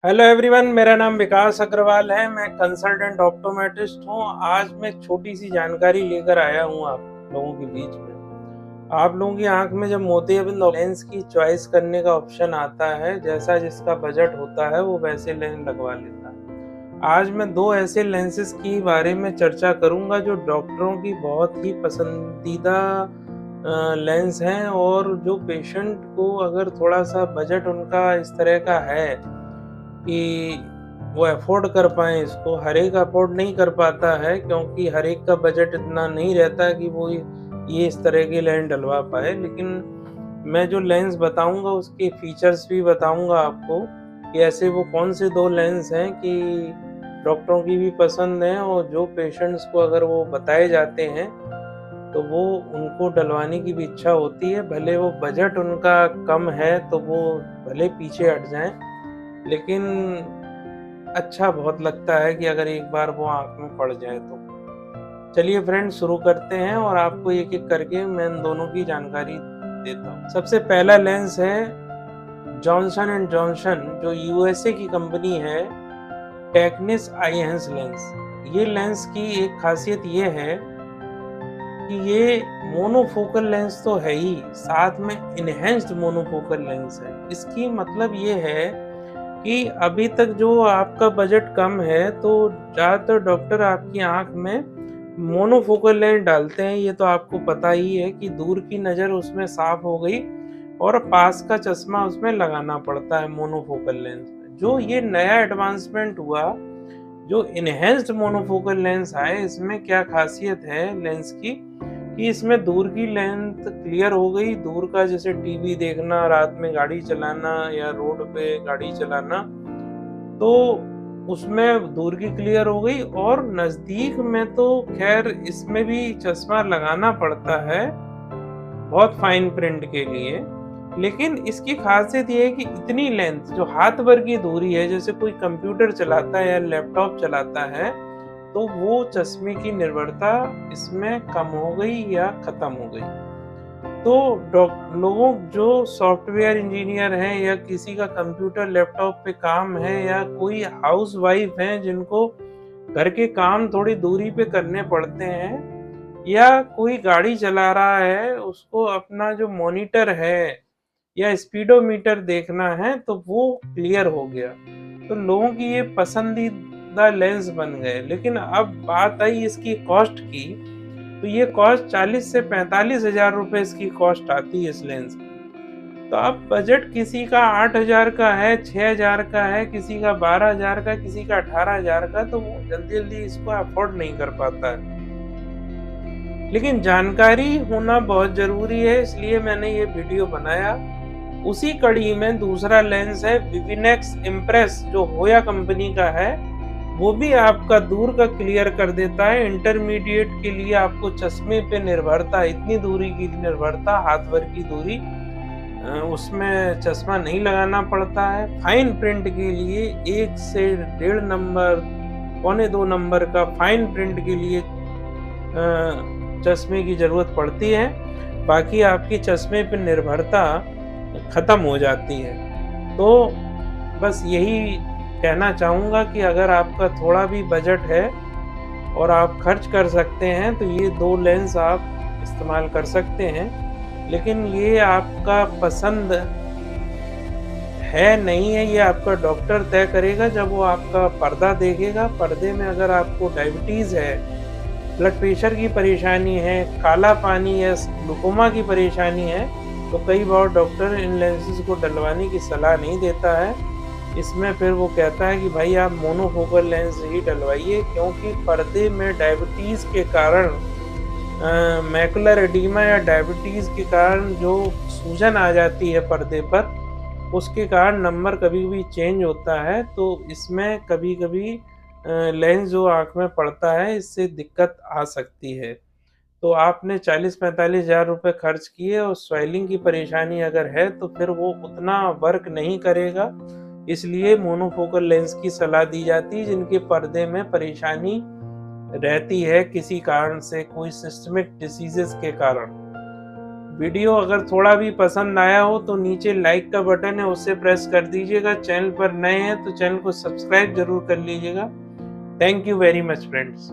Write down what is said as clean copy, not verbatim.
Hello everyone, मेरा नाम विकास अग्रवाल है। मैं कंसल्टेंट ऑप्टोमेट्रिस्ट हूँ। आज मैं एक छोटी सी जानकारी लेकर आया हूँ आप लोगों के बीच में। आप लोगों की आंख में जब मोतियाबिंद लेंस की चॉइस करने का ऑप्शन आता है, जैसा जिसका बजट होता है वो वैसे लेंस लगवा लेता है। आज मैं दो ऐसे लेंसेज की बारे में चर्चा करूंगा जो डॉक्टरों की बहुत ही पसंदीदा लेंस हैं, और जो पेशेंट को अगर थोड़ा सा बजट उनका इस तरह का है कि वो अफ़ोर्ड कर पाएँ इसको। हर एक अफ़ोर्ड नहीं कर पाता है, क्योंकि हर एक का बजट इतना नहीं रहता कि वो ये इस तरह की लेंस डलवा पाए। लेकिन मैं जो लेंस बताऊँगा उसके फीचर्स भी बताऊँगा आपको कि ऐसे वो कौन से 2 लेंस हैं कि डॉक्टरों की भी पसंद हैं, और जो पेशेंट्स को अगर वो बताए जाते हैं तो वो उनको डलवाने की भी इच्छा होती है। भले वो बजट उनका कम है तो वो भले पीछे हट जाएँ, लेकिन अच्छा बहुत लगता है कि अगर एक बार वो आँख में पड़ जाए तो। चलिए फ्रेंड्स, शुरू करते हैं और आपको एक-एक करके मैं इन दोनों की जानकारी देता हूँ। सबसे पहला लेंस है जॉनसन एंड जॉनसन, जो यूएसए की कंपनी है, टेक्निस आईहेंस लेंस। ये लेंस की एक खासियत ये है कि ये मोनोफोकल लेंस तो है ही, साथ में एनहांस्ड मोनोफोकल लेंस है। इसकी मतलब ये है कि अभी तक जो आपका बजट कम है, तो ज़्यादातर डॉक्टर आपकी आँख में मोनोफोकल लेंस डालते हैं। ये तो आपको पता ही है कि दूर की नज़र उसमें साफ हो गई और पास का चश्मा उसमें लगाना पड़ता है मोनोफोकल लेंस में। जो ये नया एडवांसमेंट हुआ, जो एनहांस्ड मोनोफोकल लेंस आए, इसमें क्या खासियत है लेंस की कि इसमें दूर की लेंथ क्लियर हो गई। दूर का जैसे टीवी देखना, रात में गाड़ी चलाना या रोड पे गाड़ी चलाना, तो उसमें दूर की क्लियर हो गई। और नज़दीक में तो ख़ैर इसमें भी चश्मा लगाना पड़ता है, बहुत फाइन प्रिंट के लिए। लेकिन इसकी ख़ासियत ये है कि इतनी लेंथ जो हाथ भर की दूरी है, जैसे कोई कंप्यूटर चलाता है या लैपटॉप चलाता है, तो वो चश्मे की निर्भरता इसमें कम हो गई या ख़त्म हो गई। तो लोगों जो सॉफ्टवेयर इंजीनियर हैं, या किसी का कंप्यूटर लैपटॉप पे काम है, या कोई हाउसवाइफ हैं जिनको घर के काम थोड़ी दूरी पे करने पड़ते हैं, या कोई गाड़ी चला रहा है उसको अपना जो मॉनिटर है या स्पीडोमीटर देखना है, तो वो क्लियर हो गया। तो लोगों की ये पसंदीदा लेंस बन गए। लेकिन अब बात आई इसकी कॉस्ट की, तो ये कॉस्ट 40 से 45,000 रुपए इसकी कॉस्ट आती है इस लेंस की। तो अब बजट किसी का 8,000 का है, 6,000 का है, किसी का 12,000 का, किसी का 18,000 का, तो वो जल्दी-जल्दी इसको अफ़ोर्ड नहीं कर पाता है। लेकिन जानकारी होना बहुत ज़रूरी है, इसलिए मैंने ये वीडियो बनाया। उसी कड़ी में दूसरा लेंस है विविनेक्स इम्प्रेस, जो होया कंपनी का है। वो भी आपका दूर का क्लियर कर देता है। इंटरमीडिएट के लिए आपको चश्मे पे निर्भरता, इतनी दूरी की निर्भरता, हाथ भर की दूरी, उसमें चश्मा नहीं लगाना पड़ता है। फाइन प्रिंट के लिए 1 से 1.5 नंबर, पौने 2 नंबर का फाइन प्रिंट के लिए चश्मे की ज़रूरत पड़ती है। बाकी आपकी चश्मे पे निर्भरता ख़त्म हो जाती है। तो बस यही कहना चाहूँगा कि अगर आपका थोड़ा भी बजट है और आप खर्च कर सकते हैं, तो ये 2 लेंस आप इस्तेमाल कर सकते हैं। लेकिन ये आपका पसंद है नहीं है, ये आपका डॉक्टर तय करेगा जब वो आपका पर्दा देखेगा। पर्दे में अगर आपको डायबिटीज़ है, ब्लड प्रेशर की परेशानी है, काला पानी या ग्लूकोमा की परेशानी है, तो कई बार डॉक्टर इन लेंसेज़ को डलवाने की सलाह नहीं देता है। इसमें फिर वो कहता है कि भाई आप मोनोफोकल लेंस ही डलवाइए, क्योंकि पर्दे में डायबिटीज़ के कारण मैकुलर एडीमा या डायबिटीज़ के कारण जो सूजन आ जाती है पर्दे पर, उसके कारण नंबर कभी-कभी चेंज होता है। तो इसमें कभी-कभी लेंस जो आँख में पड़ता है, इससे दिक्कत आ सकती है। तो आपने 40-45 हज़ार रुपए खर्च किए और स्वेलिंग की परेशानी अगर है, तो फिर वो उतना वर्क नहीं करेगा। इसलिए मोनोफोकल लेंस की सलाह दी जाती है जिनके पर्दे में परेशानी रहती है किसी कारण से, कोई सिस्टमिक डिसीज़ेज़ के कारण। वीडियो अगर थोड़ा भी पसंद आया हो तो नीचे लाइक का बटन है, उससे प्रेस कर दीजिएगा। चैनल पर नए हैं तो चैनल को सब्सक्राइब जरूर कर लीजिएगा। Thank you very much friends.